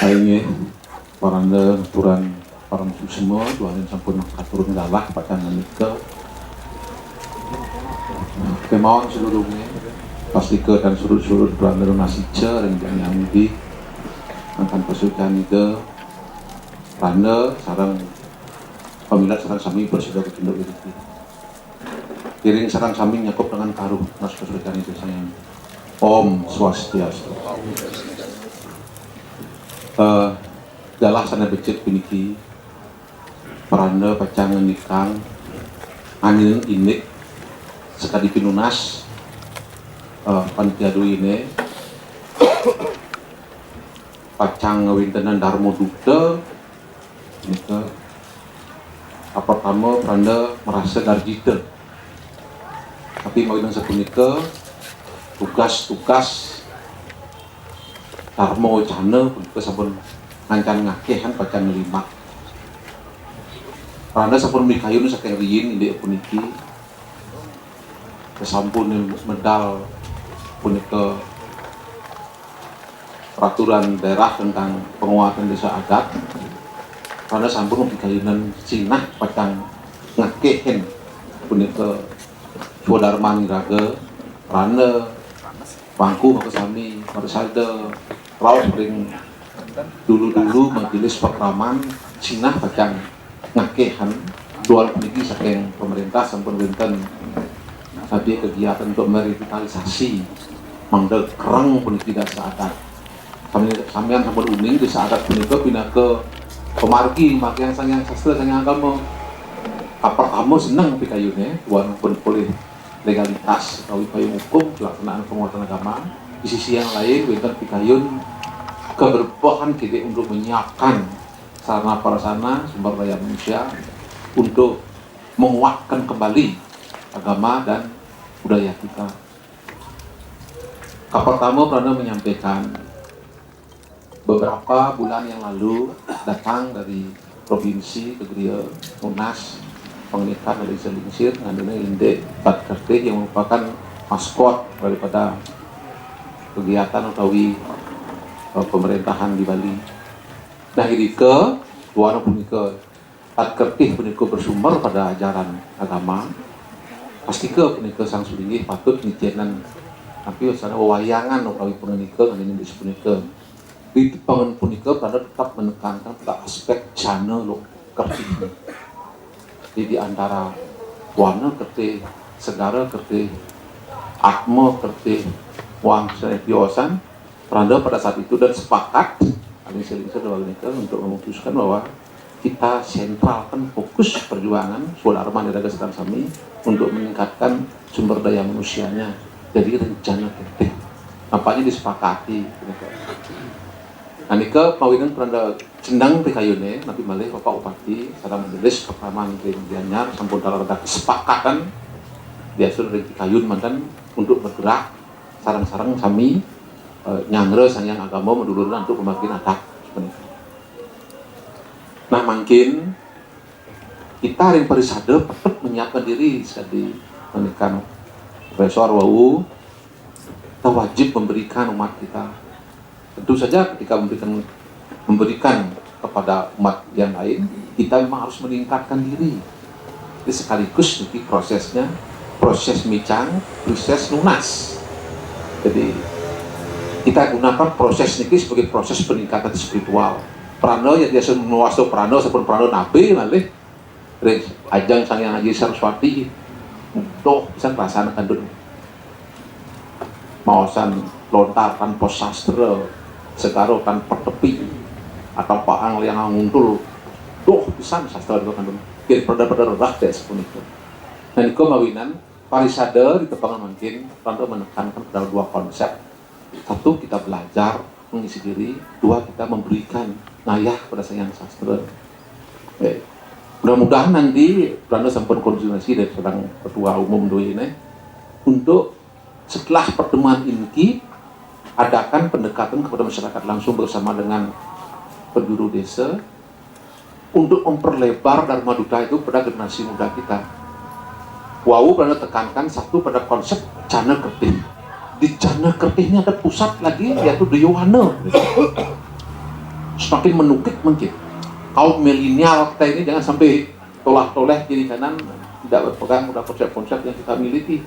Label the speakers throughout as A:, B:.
A: Aing paranda aturan para semua Tuhan sampun katurun galah pacangan nikah kemauan seluruhnya pasti ke dan surut-surut beranda nasija yang jangan di akan pesukan itu randa sarang pemilat sarang sami bersudah ketunduk diri piring sarang sami nyakup dengan karuh mas pesukan itu sayang Om Swastiastu. Galah sana becek piniki peranda pacangan nikang angin inik sekali pinunas pantiadu ini pacang wintenan Darmo Dukta nika pertama peranda merasa darjita tapi mau yang sepunika tugas Darmo Cana punika sampun ngancan ngakehan pacan lima peranda sampun mikayun saking riyin inde puniki kesampun medal punika peraturan daerah tentang penguatan desa adat karena sampun mikayunan Cina pacan ngakehen punika Swadarman Raga Randa Bangku Makasami Marsada Raut ring dulu majelis pekraman Cina pacan ngakehan dual puniki saking pemerintah sampun wonten tadi kegiatan untuk merevitalisasi mangdel kereng puniki desa adat sampeyan sampun uning desa adat punika bina ke pemargi makian sangyang sastra sangyang agama pertama seneng pikayune tuan pun boleh legalitas atau payung hukum pelaksanaan penguatan agama di sisi yang lain wonten pikayun keberbohan kita untuk menyiapkan sarana prasarana sumber daya manusia untuk menguatkan kembali agama dan budaya kita. Pertama pernah menyampaikan beberapa bulan yang lalu datang dari provinsi Kediri Tunas penglihat dari Selingsir ngandungnya Inde Pat Kerti yang merupakan maskot daripada kegiatan utawi pemerintahan di Bali. Nah ini ke luar punika Pat Kerti punika bersumber pada ajaran agama pasti ke punika sang sulingih patut nitenan tapi sana wayangan utawi punika ngandungnya di punika di pangan punika pada tetap menekankan pada aspek jana lo Kerti di antara warna Kerti segara Kerti atma Kerti wang serepiosan Peranda pada saat itu dan sepakat kami selingkuh untuk memutuskan bahwa kita sentralkan fokus perjuangan Swadarman Raga Sedang Sami untuk meningkatkan sumber daya manusianya jadi rencana Kerti nampaknya disepakati nah nika pawinan Peranda cendang pikayune nabi malih Bapak Upati sareng majelis pekraman Gianyar sampun ada kesepakatan biasa dari pikayun mantan untuk bergerak sarang-sarang sami nyangre sangyang agama medulurna untuk pembagian adat sebenarnya. Nah mungkin kita yang parisade tetap menyiapkan diri sekali menekan Profesor Wau kita wajib memberikan umat kita tentu saja ketika memberikan kepada umat yang lain kita memang harus meningkatkan diri jadi sekaligus nanti prosesnya proses micang proses lunas jadi kita gunakan proses ini sebagai proses peningkatan spiritual prano yang biasa menuasto prano seperti prano nabi malih ajang sangyang Haji Saraswati untuk bisa melaksanakan dulu mawasan lontarkan pos sastra sekaro tanpa tepi atau paang yang nguntul bisa sastra itu kan kira pada redah deh seperti itu dan itu mawinan parisade di tepangan mungkin tentu menekankan pada dua konsep satu kita belajar mengisi diri dua kita memberikan nayah pada sangyang sastra mudah-mudahan nanti Belanda sempat koordinasi dari sedang ketua umum doi ini untuk setelah pertemuan ini adakan pendekatan kepada masyarakat langsung bersama dengan penjuru desa untuk memperlebar Dharma Duta itu pada generasi muda kita Wau pernah tekankan satu pada konsep Jana Kertih. Di Jana Kertih ini ada pusat lagi yaitu di Yohana. Semakin menukik mungkin. Kaum milenial kita ini jangan sampai tolah-toleh kiri kanan, tidak berpegang pada konsep-konsep yang kita miliki.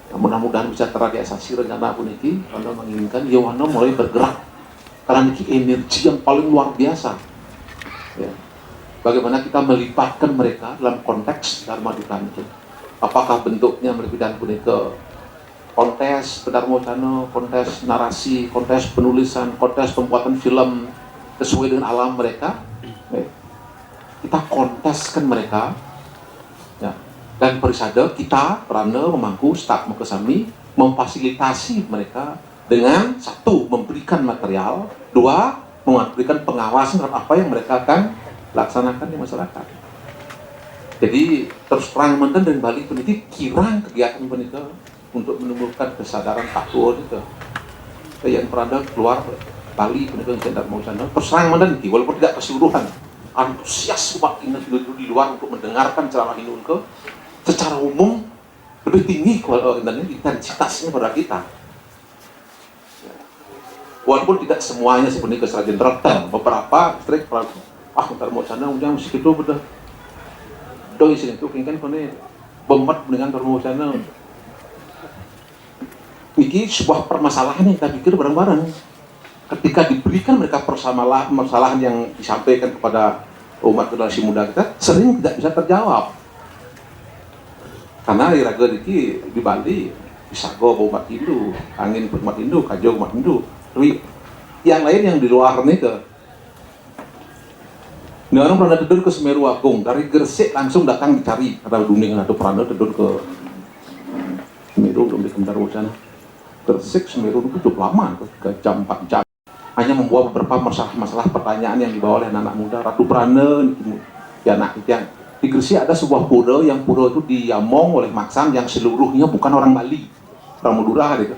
A: Nah, mudah-mudahan bisa terrealisasi rencana pun ini. Anda menginginkan Yohana mulai bergerak karena ini energi yang paling luar biasa. Ya. Bagaimana kita melibatkan mereka dalam konteks Dharma Dukan itu? Apakah bentuknya berbeda pun ke kontes Dharma Wacana, kontes narasi, kontes penulisan, kontes pembuatan film sesuai dengan alam mereka? Ya. Kita konteskan mereka. Ya. Dan Parisada kita Prana memangku staf Mekesami memfasilitasi mereka dengan satu memberikan material, dua memberikan pengawasan terhadap apa yang mereka akan laksanakan di masyarakat. Jadi terus terang menten dan Bali pendidik kirang kegiatan pendidik untuk menumbuhkan kesadaran takwa itu. Yang Prana keluar Bali pendidik yang mau sana terus terang menten walaupun tidak keseluruhan antusias umat ini di luar untuk mendengarkan ceramah ini ke secara umum lebih tinggi intensitasnya pada kita. Walaupun tidak semuanya sebenarnya keserajan tertentu, beberapa trik ntar mau sana ujang musik itu betul. Doi sini tuh kan kone bombat dengan termo sana. Ini sebuah permasalahan yang kita pikir bareng-bareng. Ketika diberikan mereka permasalahan yang disampaikan kepada umat generasi muda kita, sering tidak bisa terjawab. Karena iraga di Bali bisa go umat Hindu, angin umat Hindu, kajo umat Hindu. Tapi yang lain yang di luar nih ke ini orang pernah tidur ke Semeru Agung, dari Gresik langsung datang dicari karena dunia atau pernah tidur ke Semeru, belum di Kembar sana. Gresik Semeru itu cukup lama, ke jam 4 jam. Hanya membawa beberapa masalah pertanyaan yang dibawa oleh anak muda. Ratu Prana, ya anak yang di Gresik ada sebuah pura yang pura itu diamong oleh Maksang yang seluruhnya bukan orang Bali, orang Madura gitu.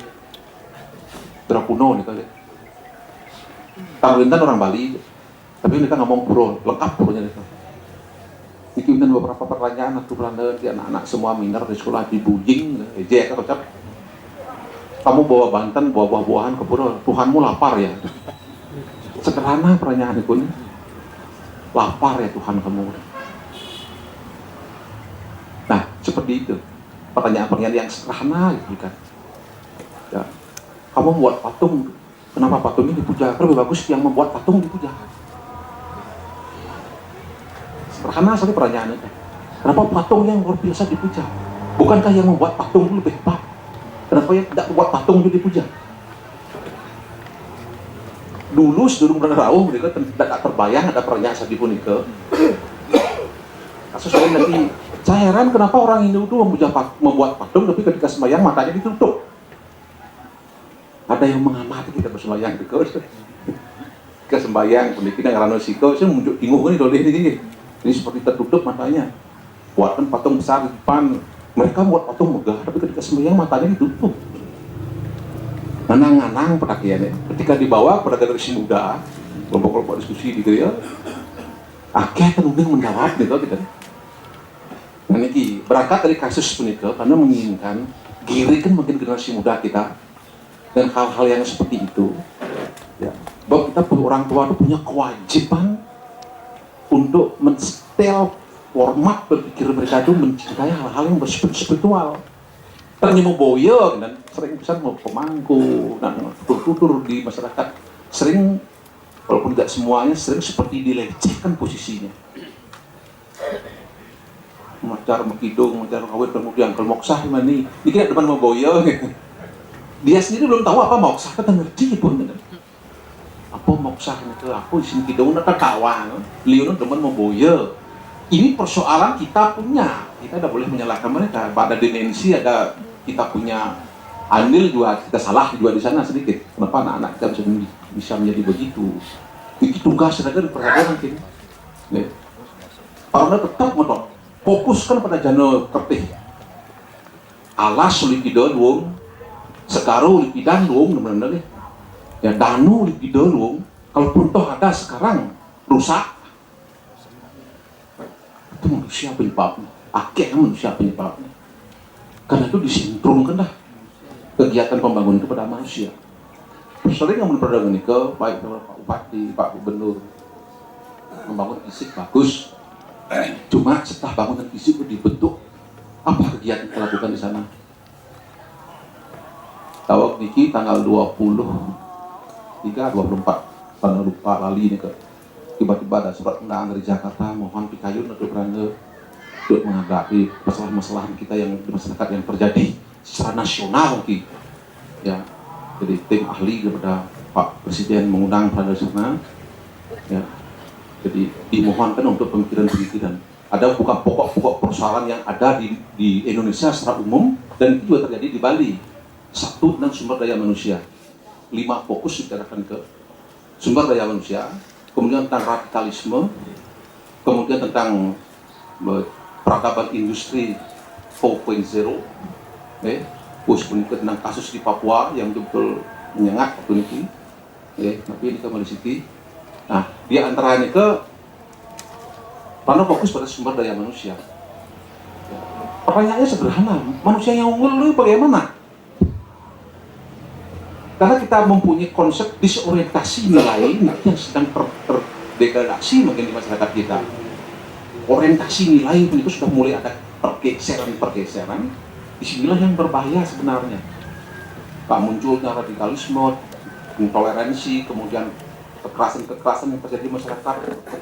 A: Orang kuno nih kali. Taruhintan orang Bali. Tapi mereka ngomong pura, lengkap puranya itu. Ini beberapa pertanyaan waktu Belanda di anak-anak semua minor di sekolah di Bujing, ejek kocap. Kamu bawa Banten, bawa buah-buahan ke pura, Tuhanmu lapar ya? Sederhana pertanyaan itu. Lapar ya Tuhan kamu? Nah, seperti itu. Pertanyaan-pertanyaan yang sederhana gitu kan. Ya. Kamu buat patung, kenapa patung ini dipuja? Lebih bagus yang membuat patung dipuja. Sederhana sekali pertanyaannya. Kenapa patung yang luar biasa dipuja? Bukankah yang membuat patung itu lebih hebat? Kenapa yang tidak membuat patung itu dipuja? Dulu sebelum Rawuh mereka tidak terbayang ada pertanyaan seperti itu. Kasus lain lagi. Saya heran kenapa orang Hindu itu membuat patung tapi ketika sembahyang matanya ditutup. Ada yang mengamati kita bersembahyang di ketika sembahyang pendidikan yang ranosiko saya muncul bingung ini doleh ini. Ini seperti tertutup matanya. Buatkan patung besar di depan. Mereka buat patung megah, tapi ketika sembahyang matanya ditutup. Nanang-nanang pedakiannya. Ketika dibawa pada generasi muda, kelompok-kelompok diskusi di gereja, akhirnya tenuding menjawab gitu gitu. Nah ini berangkat dari kasus menikah karena menginginkan girikan mungkin generasi muda kita dan hal-hal yang seperti itu. Ya, bahwa kita orang tua itu punya kewajiban untuk menstel format berpikir mereka itu mencintai hal-hal yang bersifat spiritual. Ternyata mau boyo dan sering besar mau pemangku dan tutur-tutur di masyarakat sering walaupun tidak semuanya sering seperti dilecehkan posisinya. Macar mekidung, macar kawin kemudian kalau moksah gimana nih? Dikira depan mau boyo. Dia sendiri belum tahu apa moksah, kita ngerti pun. Apa moksah itu? Aku isin kidung nak kawan, liun teman mau boyo. Ini persoalan kita punya. Kita tidak boleh menyalahkan mereka. Pada dimensi ada kita punya andil juga kita salah juga di sana sedikit. Kenapa anak-anak kita bisa menjadi begitu? Itu tugas saja diperhatikan mungkin. Karena tetap menurut fokuskan pada Jana Kertih. Alas lipidan wong, Sekaru lipidan wong benar-benar. Ya Danu lipidan wong. Kalaupun toh ada sekarang rusak. Itu manusia penyebabnya. Akhirnya manusia penyebabnya. Karena itu disindromkan dah kegiatan pembangunan itu pada manusia. Sering yang perdagangan ini baik Pak Bupati, Pak Gubernur membangun fisik bagus. Cuma setelah bangunan fisik itu dibentuk, apa kegiatan yang dilakukan di sana? Tahu Niki tanggal 23, 24, tanggal lupa lali ini ke tiba-tiba ada surat undangan dari Jakarta mohon Pikayun untuk berangkat untuk menghadapi masalah-masalah kita yang di masyarakat yang terjadi secara nasional Ki. Ya, jadi tim ahli kepada Pak Presiden mengundang pada sana. Ya, jadi dimohonkan untuk pemikiran-pemikiran. Ada bukan pokok-pokok persoalan yang ada di Indonesia secara umum dan itu juga terjadi di Bali. Satu tentang sumber daya manusia. 5 fokus dibicarakan ke sumber daya manusia, kemudian tentang radikalisme, kemudian tentang peradaban industri 4.0, tentang kasus di Papua yang betul menyengat waktu ini, tapi ini kembali Siti. Nah, di antaranya ke karena fokus pada sumber daya manusia. Pertanyaannya sederhana, manusia yang unggul itu bagaimana? Karena kita mempunyai konsep disorientasi nilai yang sedang terdegradasi mungkin di masyarakat kita. Orientasi nilai itu sudah mulai ada pergeseran. Disinilah yang berbahaya sebenarnya. Munculnya radikalisme, intoleransi, kemudian kekerasan yang terjadi di masyarakat,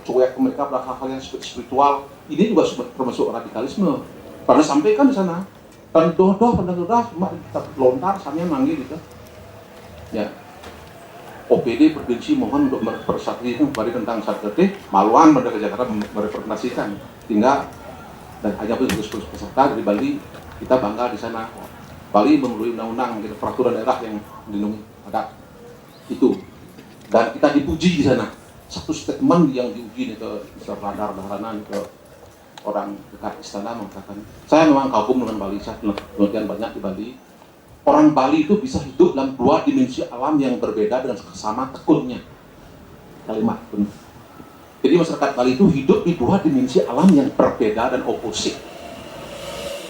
A: cuek mereka pada hal-hal yang spiritual. Ini juga termasuk radikalisme. Karena sampaikan di sana, dan doh cuma kita lontar, samanya manggil gitu. Ya, OPD Provinsi mohon untuk bersatu kembali tentang Satgete, Maluan pada Jakarta merepresentasikan, sehingga dan hanya peserta dari Bali kita bangga di sana. Bali melalui undang-undang peraturan daerah yang melindungi adat itu, dan kita dipuji di sana. Satu statement yang diuji ke Radar Dahranan ke orang dekat istana mengatakan, saya memang kagum dengan Bali, saya penelitian banyak di Bali. Orang Bali itu bisa hidup dalam 2 dimensi alam yang berbeda dengan sama tekunnya. Kalimat pun. Jadi masyarakat Bali itu hidup di 2 dimensi alam yang berbeda dan oposit.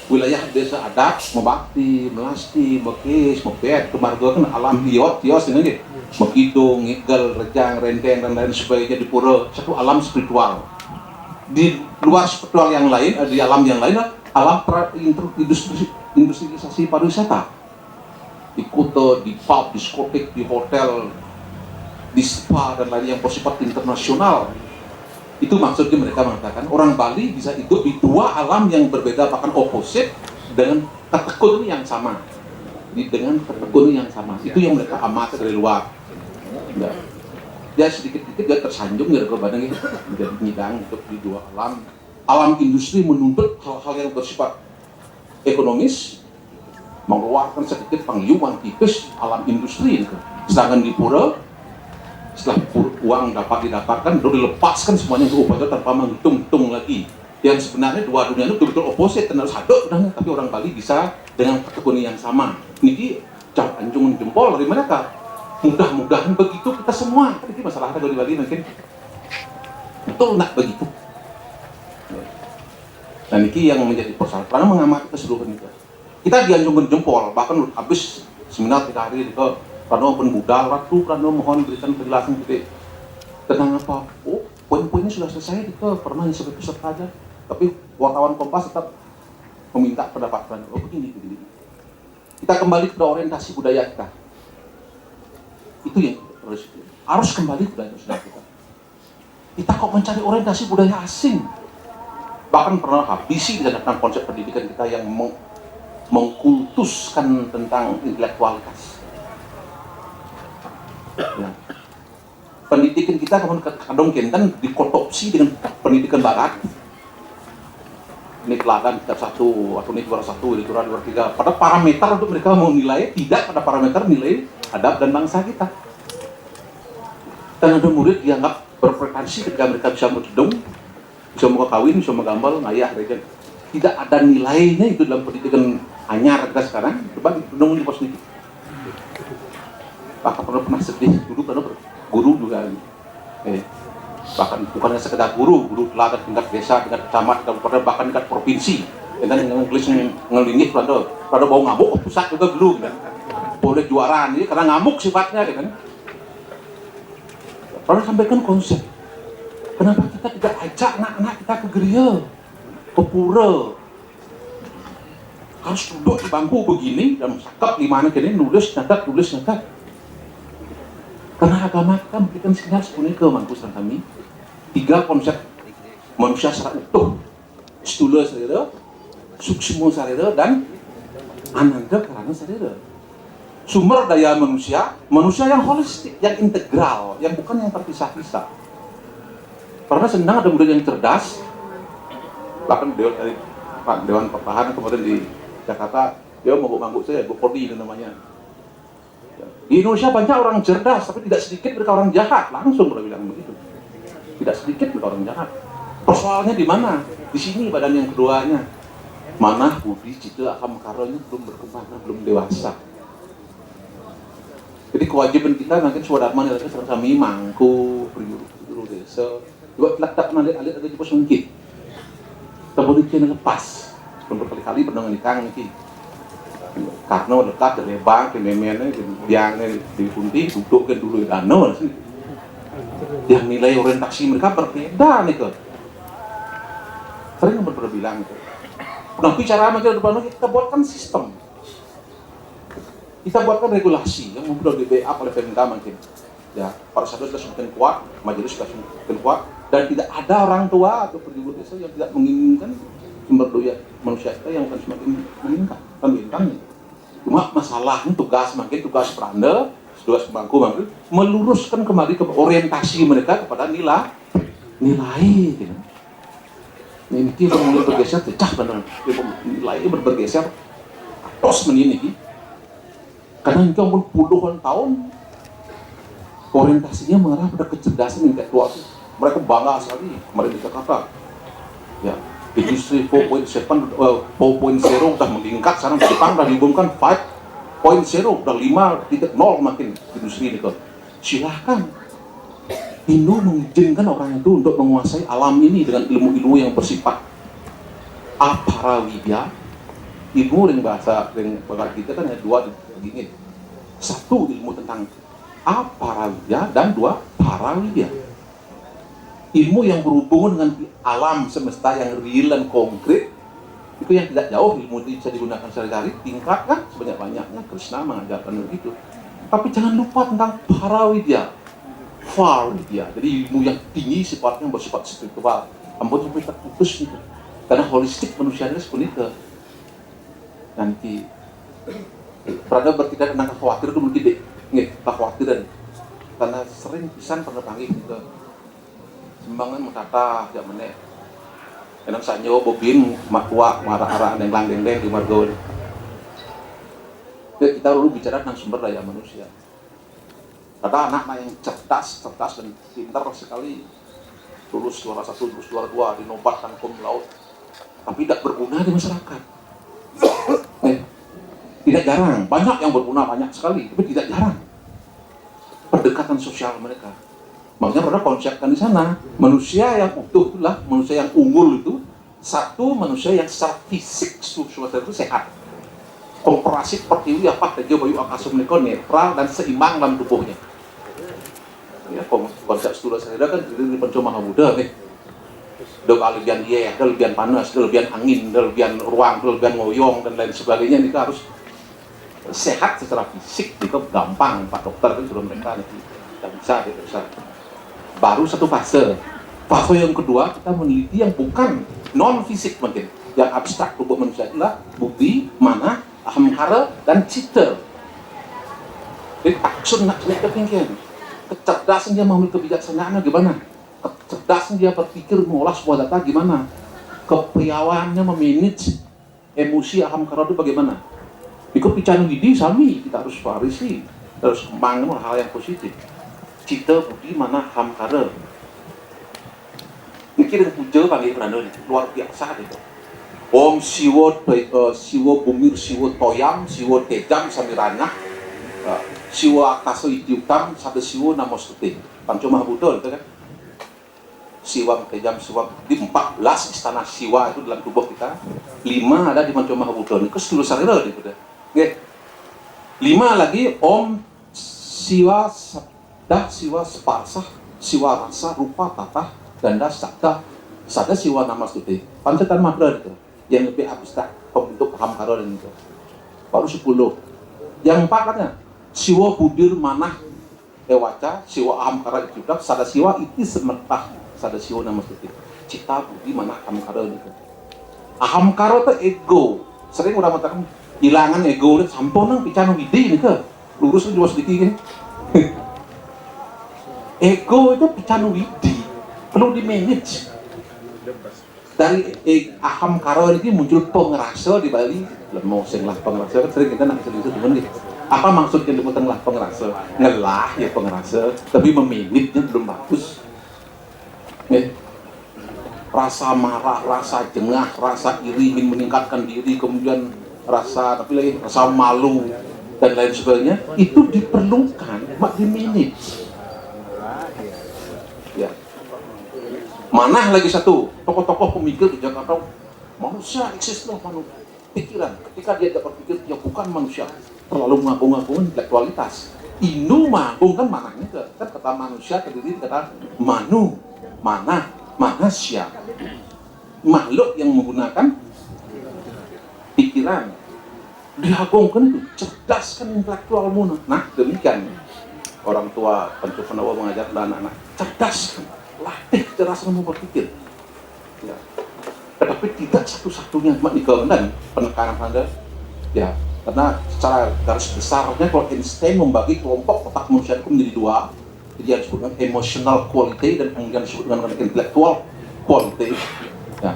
A: Wilayah desa adat, Mebakti, Melasti, Mekis, Mepet, Kemarga kan alam tios dengan gitu. Mekidung, Ngigel, Rejang, Renteng dan lain sebagainya di pura, satu alam spiritual. Di luar spiritual yang lain, di alam yang lain alam industrialisasi pariwisata. Di Kuta, di pub, diskotik, di hotel, di spa dan lain yang bersifat internasional. Itu maksudnya mereka mengatakan orang Bali bisa hidup di 2 alam yang berbeda bahkan oposit dengan ketekun yang sama. Dengan ketekun yang sama. Itu yang mereka amati dari luar. Ya. Dia sedikit-sedikit dia tersanjung dari kebadan itu menjadi nyidang hidup di 2 alam. Alam industri menuntut hal-hal yang bersifat ekonomis, mengeluarkan sedikit pengliuman tipis alam industri itu. Sedangkan di pura, setelah uang dapat didapatkan, baru dilepaskan semuanya ke upaya tanpa menghitung-hitung lagi. Yang sebenarnya 2 dunia itu betul-betul oposit, dan harus hadap, tapi orang Bali bisa dengan ketekunan yang sama. Ini anjungan jempol dari mereka. Mudah-mudahan begitu kita semua. Ini masalah ada di Bali mungkin. Betul nak begitu. Dan ini yang menjadi persoalan. Karena mengamati keseluruhan itu. Kita dianjungkan jempol, bahkan habis seminar 3 hari ke Pranowo pun budal, Ratu Pranowo mohon berikan penjelasan gitu. Tentang apa? Oh, poin-poinnya sudah selesai, kita pernah sebagai peserta aja. Tapi wartawan Kompas tetap meminta pendapat Pranowo. Oh, begini. Kita kembali ke orientasi budaya kita. Itu yang harus kembali ke budaya kita. Kita kok mencari orientasi budaya asing. Bahkan pernah habisi tentang konsep pendidikan kita yang mengkultuskan tentang intelektualitas. Ya. Pendidikan kita kadang kan dikotopsi dengan pendidikan barat. Ini teladan kitab 1 atau ini 201, ini 203. Pada parameter untuk mereka mau nilai, tidak pada parameter nilai adab dan bangsa kita. Dan ada murid dianggap berpretensi ketika mereka bisa berkedung, bisa mau kawin, bisa mau gambal, ngayah, regen. Tidak ada nilainya itu dalam pendidikan anyar kita sekarang. Coba gedung di pos ini. Bahkan pernah sedih dulu karena guru juga. Bahkan bukan hanya sekedar guru teladan tingkat desa, tingkat kecamatan, kabupaten, bahkan tingkat provinsi. Enten ngelis ngelingih pada bau ngamuk pusat juga belum kan. Boleh juara ini karena ngamuk sifatnya kan. Pernah sampaikan konsep. Kenapa kita tidak ajak anak-anak kita ke gereja, ke pura? Harus duduk di bangku begini dan sakap di mana kini nulis nyatat. Karena agama kita memberikan sinyal sebenarnya ke mangkusan kami. 3 konsep manusia secara utuh. Stula sarira, suksma sarira, dan ananda karana sarira. Sumber daya manusia yang holistik, yang integral, yang bukan yang terpisah-pisah. Karena senang ada murid yang cerdas, bahkan Dewan Pertahanan kemarin di Jakarta, dia mau saya, Bu Kodi itu namanya. Di Indonesia banyak orang cerdas, tapi tidak sedikit mereka orang jahat, langsung mereka bilang begitu. Tidak sedikit mereka orang jahat. Persoalannya di mana? Di sini badan yang keduanya. Mana budi, cita, akam, karonya belum berkembang, belum dewasa. Jadi kewajiban kita mungkin swadharma nilai serta kami mangku priuru desa juga letak alit-alit ada juga sungkit kemudian lepas berkali-kali pernah ngelikang nih karena letak dari bank ke memennya yang dipunti duduk kan dulu dano yang nilai orientasi mereka berbeda nih ke sering pernah bilang itu nah bicara macam depan kita buatkan sistem. Kita buatkan regulasi yang sudah di-backup oleh Pemda mungkin. Ya, para sahabat sudah semakin kuat, majelis sudah semakin kuat, dan tidak ada orang tua atau penduduk desa yang tidak menginginkan sumber daya manusia kita yang akan semakin meningkat. Cuma masalahnya tugas peranda, tugas bangku mungkin meluruskan kembali ke orientasi mereka kepada nilai. Gitu. Ini kita mulai bergeser, pecah benar. Nilainya bergeser, tos menini. Karena engkau pun puluhan tahun orientasinya mengarah pada kecerdasan intelektual. Mereka bangga sekali kemarin di Jakarta. Ya, industri 4.0 udah meningkat sekarang di Jepang udah diumumkan 5.0 udah 5.0 makin industri ini. Silahkan Indo mengizinkan orang itu untuk menguasai alam ini dengan ilmu-ilmu yang bersifat aparawidya. Ilmu yang bahasa kita kan ada 2 begini. 1 ilmu tentang aparawidya dan 2 parawidya. Ilmu yang berhubungan dengan alam semesta yang real dan konkret itu yang tidak jauh ilmu itu bisa digunakan sehari-hari, tingkatkan sebanyak-banyaknya. Krishna mengajarkan begitu. Tapi jangan lupa tentang parawidya, farwidya. Jadi ilmu yang tinggi sifatnya bersifat spiritual. Ampun sampai terputus gitu. Karena holistik manusia ini seperti itu. Nanti Prada bertindak tentang khawatir itu mungkin kekhawatiran karena sering pisan pernah panggil ke sembangan mentata jak meneh enang sanyo bobin makwa marah-arah yang lang-deng-deng di margo. Kita dulu bicara tentang sumber daya manusia. Ada anak-anak yang cerdas dan pintar sekali, lulus juara 1, lulus juara 2, dinobatkan cum laude, tapi tidak berguna di masyarakat. Tidak jarang, banyak yang berguna, banyak sekali, tapi tidak jarang pendekatan sosial mereka. Makanya pernah konsepkan di sana, manusia yang utuh itulah, manusia yang unggul itu, 1 manusia yang secara fisik suasana itu sehat, kompresif pertiwi apa saja bayu akasum mereka netral dan seimbang dalam tubuhnya. Ya, konsep stula saya kan di pencoma muda nih. Ada lebihan dia, ada lebihan panas, ada lebihan angin, ada lebihan ruang, ada lebihan ngoyong dan lain sebagainya. Ini harus sehat secara fisik, itu gampang Pak Dokter kan sudah mereka tidak bisa. Baru 1 fase yang kedua kita meneliti yang bukan non fisik mungkin, yang abstrak tubuh manusia itulah budi, mana, ahamkara dan cita. Jadi taksun nak kepingin, kecerdasan dia mengambil kebijaksanaan gimana, kecerdasan dia berpikir mengolah sebuah data gimana, kepiawaannya memanage emosi ahamkara itu bagaimana. Ikut bicara gini, sami kita harus farisi, harus membangun hal yang positif. Cita, budi, mana, hamkara. Ini kira puja panggil kerana luar biasa itu. Om Siwa Bumir, Siwa Toyam, Siwa Tejam, Samiranya, Siwa Akasa Ityukam, Sada Siwa Namastuti. Pancoma Buddha itu kan. siwa kejam siwa di 14 istana siwa itu dalam tubuh kita. 5 ada di Manco Mahabudha niku sedulur sarira niku dah. Nggih. 5 lagi Om Siwa Sabda Siwa Sparsah Siwa Rasa Rupa Tata Ganda Sakta Sada Siwa Namastuti. Pancetan madra itu yang lebih abstrak pembentuk paham karo dan itu. Baru 10. Yang 4 katanya Siwa Budir Manah Ewaca Siwa Ahamkara Ijudak Sada Siwa Iti Semertah Sada Siwa Namastuti. Cita Budi Manah Ahamkara itu. Ahamkara itu ego. Sering orang mengatakan hilangan ego itu sampun nang picano widi nih ke lurus itu sedikit. Ego itu picano widi perlu di manage. Dari aham karo ini muncul pengerasa di Bali. Lemong sing lah pengerasa kan sering kita nak sedikit temen gitu. Apa maksudnya dengan lah pengerasa? Ngelah ya pengerasa, tapi memanagenya belum bagus. Rasa marah, rasa jengah, rasa iri ingin meningkatkan diri, kemudian rasa malu dan lain sebagainya itu diperlukan, mak di manage. Ya. Mana lagi satu tokoh-tokoh pemikir di Jakarta, manusia eksis loh pikiran. Ketika dia dapat pikir dia bukan manusia, terlalu mengagung-agungkan intelektualitas. Inu mengagung kan manahnya kan kata manusia terdiri kata manu, mana, manusia, makhluk yang menggunakan pikiran. Diagungkan itu cerdas kan intelektualmu. Nah demikian orang tua Panco Pandawa mengajar anak-anak cerdas kan. Latih kecerdasan berpikir. Ya. Tetapi tidak satu-satunya dan penekanan Anda. Ya, karena secara garis besarnya kalau Einstein membagi kelompok otak manusia itu menjadi 2. Jadi yang disebut dengan emotional quality dan kemudian disebut dengan intellectual quality. Ya.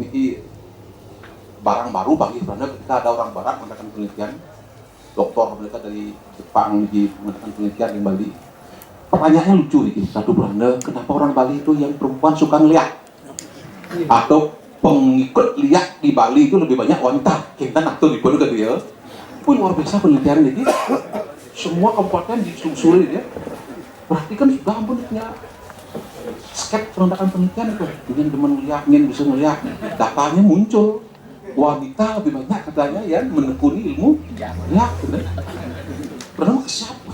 A: Ini barang baru bagi Anda ketika ada orang barat mengadakan penelitian, doktor mereka dari Jepang mengadakan penelitian di Bali. Pertanyaannya lucu nih, satu Belanda, kenapa orang Bali itu yang perempuan suka ngeliat? Atau pengikut lihat di Bali itu lebih banyak wanita. Kita nak tahu di Bali ke dia. Pun luar biasa penelitian ini. Semua kabupaten ditelusuri dia. Berarti kan sudah ampun punya skep perendakan penelitian itu. Ingin teman ngeliat, ingin bisa ngeliat. Datanya muncul. Wanita lebih banyak katanya yang menekuni ilmu. Ya, benar. Bernama siapa?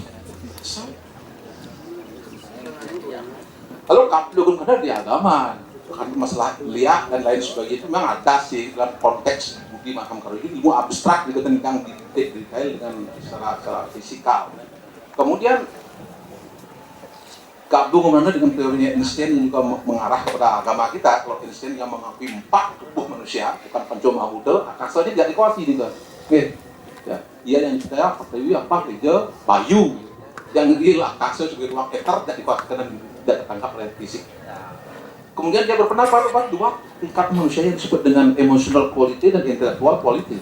A: Lalu dukun kadar di agama, kan masalah liak dan lain sebagainya itu memang ada sih dalam konteks budi makam karo itu ilmu abstrak gitu tentang detail dengan secara fisikal. Kemudian gabung dengan teorinya Einstein yang juga mengarah kepada agama kita. Kalau Einstein yang mengakui 4 tubuh manusia, bukan Panco Mahabudha, asalnya tidak dikuasai nih kan. Ya, dia yang percaya pertiwi apa kerja bayu, yang dia akasa sebagai ruang eter tidak dikuasai dan tidak tertangkap oleh fisik. Kemudian dia berpendapat 2 tingkat manusia yang disebut dengan emotional quality dan intellectual quality.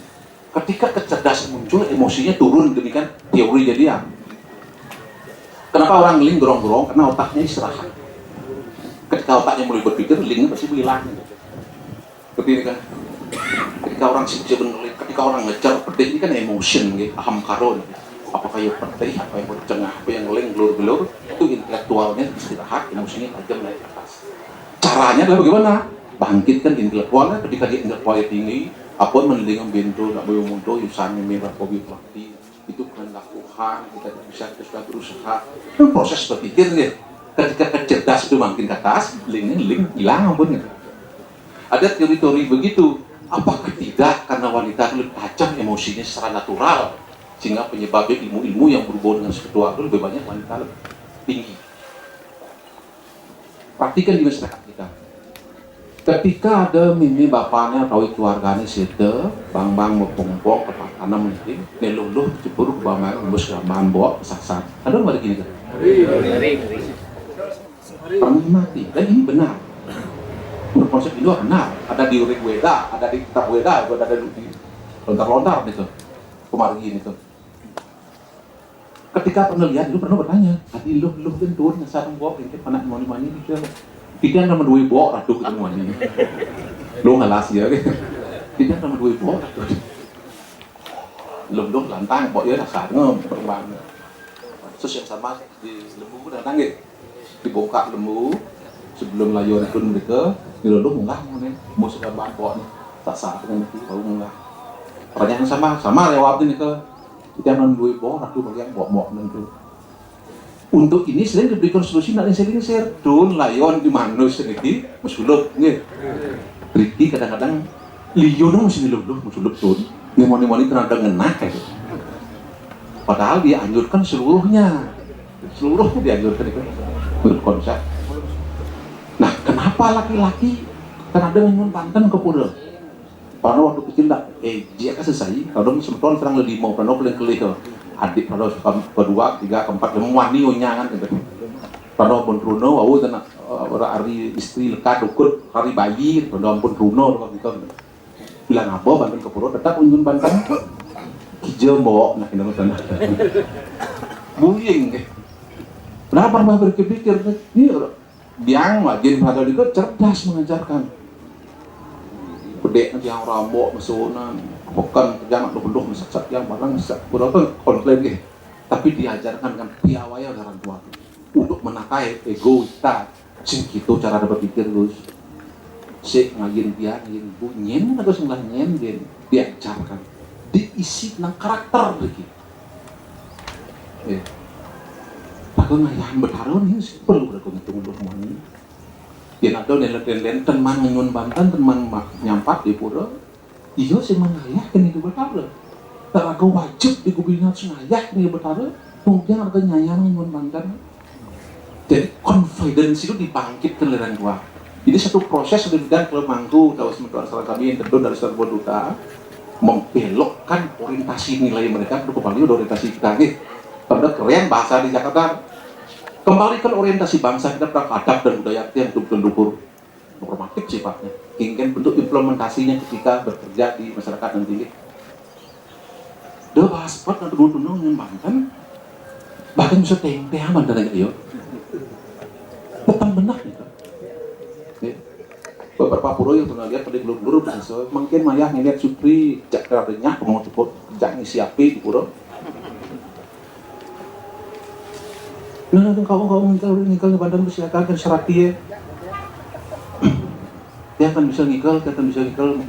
A: Ketika kecerdasan muncul, emosinya turun, demikian teori jadian. Kenapa orang link gerong-gerong? Karena otaknya istirahat. Ketika otaknya mulai berpikir, linknya pasti hilang. Seperti ini kan. Ketika orang sibuk menulis, ketika orang ngejar pedih, ini kan emotion, gitu. Aham karo. Apakah yang pedih, apa yang bercengah, apa yang link, gelur-gelur, itu intelektualnya istirahat, emosinya tajam naik ke atas. Caranya adalah bagaimana? Bangkitkan intelektualnya ketika dia intelektualnya tinggi, apa mendengar bento, nak boleh muncul, yusan, merah, kopi, pelati. Itu kehendak Tuhan, kita sudah berusaha. Itu proses berpikir ya. Ketika kecerdasan itu makin ke atas, link hilang pun ya. Ada teori-teori begitu. Apakah tidak karena wanita lebih tajam emosinya secara natural, sehingga penyebabnya ilmu-ilmu yang berhubungan dengan spiritual itu lebih banyak wanita lebih tinggi. Perhatikan di masyarakat kita. Ketika ada mimi bapaknya atau keluarganya sida, bang-bang mempong-pong tempat tanam mungkin, neluluh jebur ke bawah embus gambaran bawa kesasar. Ada nggak begini kan? Pernah mati. Dan ini benar. Menurut konsep itu benar. Ada di Rig Weda, ada di Kitab Weda, ada di lontar-lontar gitu. Kemarin itu. Ketika penelitian itu pernah bertanya, tadi lu kan turun ngasar bawa ini anak mani-mani gitu. Tidak nama dua bawa ratu ketemu ini. Lu ngalas ya gitu. Tidak nama dua bawa ratu. Lum lantang bawa dia rasa perubahan. Terus yang sama di lembu datang gitu. Dibuka lembu, sebelum layon pun mereka dilolong lah mana mau sudah bawa nih tak sah dengan itu baru lah pertanyaan sama jawab ini ke kita menundui borak tuh bagian bawa nanti untuk ini selain diberikan solusi nak share dun layon di mana sedikit musuluk nih Riki kadang-kadang liyon mesti diluluh musuluk dun nimoni tenaga ngenak kayak padahal dia anjurkan seluruhnya dianjurkan itu menurut konsep. Nah, kenapa laki-laki Kanada minum Banten ke pura? Karena waktu kecil tak, dia kan selesai. Kalau sebetulnya serang lebih mau pernah kelih adik pada kedua, tiga, keempat, lima wani onyangan gitu. Pada pun Bruno, wow tanah hari istri lekat ukut hari bayi, pada pun Bruno gitu. Bilang apa Banten ke pura? Tetap unjun Banten. Hijau bawa, nah ini tanah. Bullying. Kenapa pernah berpikir ini biang wajib pada juga cerdas mengajarkan. Bedek yang rambok mesunan, bukan jangan duduk mesak yang barang mesak. Berapa konflik gitu. Tapi diajarkan dengan piawai oleh orang tua untuk menakai ego kita. Sing gitu cara berpikir Gus. Si ngajin dia ngajin ibu nyen atau sebelah nyen diajarkan. Diisi dengan karakter lagi. Aku ngayahan berharun ini perlu aku ngitung dulu semuanya. Dia ada nilai teman ngenyun Banten, teman nyampat di pura. Iya sih mengayah kan itu berharun. Tak aku wajib di gubernur ngayah ini berharun. Mungkin ada nyayan ngenyun Banten. Jadi confidence itu dibangkitkan oleh orang tua. Jadi satu proses sudah dilakukan kalau mangku tahu sementara salah kami yang terdun dari sebuah duta membelokkan orientasi nilai mereka untuk kembali orientasi kita nih. Pada keren bahasa di Jakarta. Kembalikan orientasi bangsa kita pada adab dan budaya yang betul-betul normatif sifatnya. Ingin bentuk implementasinya ketika bekerja di masyarakat nanti. Dia bahas pot dan tunggu-tunggu ngembangkan bahkan bisa tempe aman dan aja tetap benar gitu. Beberapa pura yang pernah lihat pada belum mungkin mayah ngeliat Supri jakradenya mau cukup jak ngisi api di pura. Nah, kau ngikal di Banten silakan syarat dia. Dia akan bisa ngikal,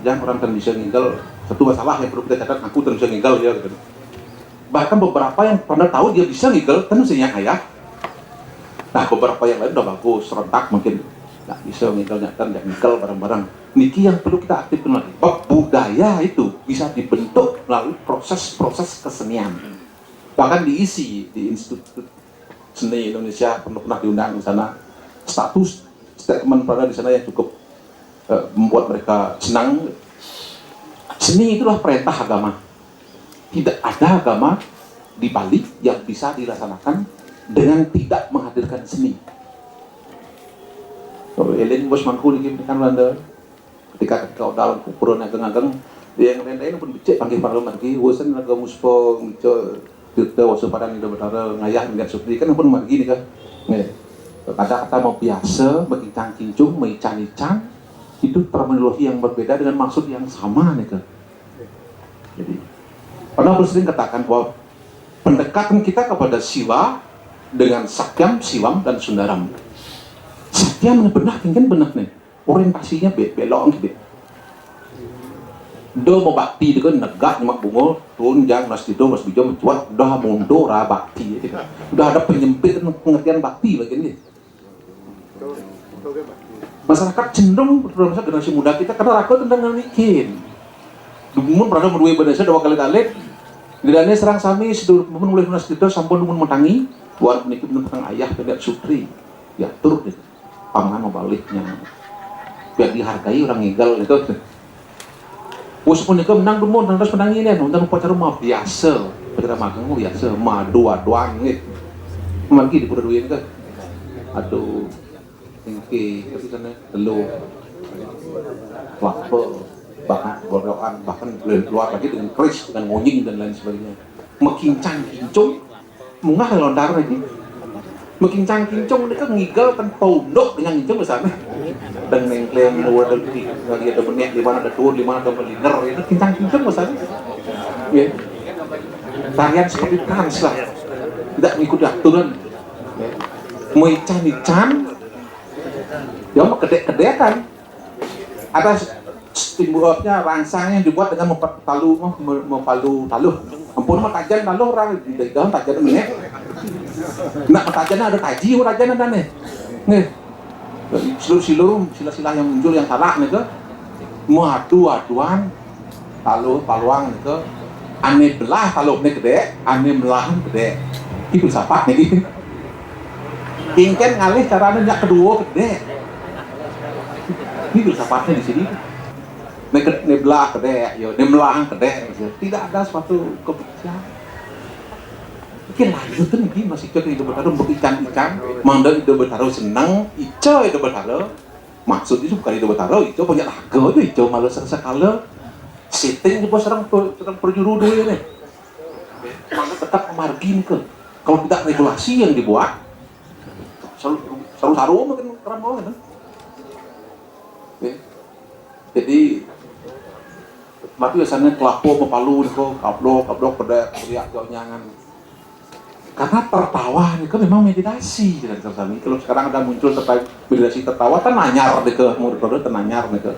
A: jangan orang akan bisa ngikal. Satu masalah yang perlu kita catat, aku bisa ngikal ya. Gitu. Bahkan beberapa yang pernah tahu dia bisa ngikal, kan mestinya ayah. Nah, beberapa yang lain udah bagus, serentak mungkin nggak bisa ngikal nyata, nggak ngikal bareng-bareng. Niki yang perlu kita aktifkan lagi. Budaya itu bisa dibentuk melalui proses-proses kesenian. Bahkan diisi di institut seni Indonesia pernah diundang di sana, status statement pada di sana yang cukup membuat mereka senang. Seni itulah perintah agama. Tidak ada agama di balik yang bisa dilaksanakan dengan tidak menghadirkan seni. Kalau Elin bos mangku di kan Belanda, ketika dalam ukuran ageng-ageng, yang lain-lain pun becek panggil parlemen lagi, wasan agak muspo kita waktu padang itu bertara ngayah melihat Supri kan pun begini kan. Kata-kata mau biasa, berkincang-kincung, mencang-cang itu terminologi yang berbeda dengan maksud yang sama nih kan. Jadi, pernah sering katakan bahwa pendekatan kita kepada Siwa dengan Sakyam, Siwam dan Sundaram. Sakyam benar kan benar nih. Orientasinya belok gitu. Do mau bakti dengan negak nyemak bungo tunjang mas tido mas bijo mencuat dah mundora bakti udah ada penyempit pengertian bakti bagian ini. Masyarakat cenderung terutama generasi muda kita karena rakyat tentang ngalikin dumun pernah menuai badasa dua kali lidahnya serang sami sedur mulai mas tido sampun dumun mentangi buat menikah tentang ayah pendek Supri ya turut gitu pamangan mau baliknya biar dihargai orang ngigal itu. Us pun juga menang dumun terus menang ini nonton upacara mah biasa upacara magang biasa madu aduan gitu magi di pura duit kan aduh tinggi tapi sana telur lapel bahkan borokan bahkan keluar lagi dengan keris dengan ngonying dan lain sebagainya mekincang kincung mungah lontar lagi mekincang kincung mereka ngigal kan pondok dengan kincung bersama dan mengklaim luar dari lagi ada benih di mana ada tur di mana ada meliner itu kincang-kincang misalnya ya tarian seperti trans lah tidak mengikuti aturan ya. Moican Ya gede-gede kan. Ada steamboatnya, rangsangnya dibuat dengan mempalu taluh. Ampun mah tajan taluh orang di dalam tajan ini. Nak tajannya ada taji, tajan ada nih. Nih. Sila-sila yang muncul yang salah nih ke. Adu-aduan taluh paluang nih ke. Ane belah taluh nih gede, ane belah gede. Itu siapa nih? Ingken ngalih caranya yang kedua gede. Ini filsafatnya di sini. Nebelah gede, yo nebelah gede. Tidak ada suatu kebijakan. Mungkin lanjutan lagi masih cek hidup bertaruh untuk ikan-ikan. Manda hidup bertaruh senang, ijo hidup bertaruh. Maksud itu bukan hidup bertaruh, ijo banyak lagu itu ijo malu sekala. Setting di bos orang perjuru dulu nih. Maka tetap margin ke. Kalau tidak regulasi yang dibuat, saru-saru mungkin keramau kan. Jadi mati biasanya kelapo mepalu niko kablok pada teriak jonyangan karena tertawa niko memang meditasi dan kalau sekarang ada muncul terkait meditasi tertawa kan nanyar niko murid-murid nanyar niko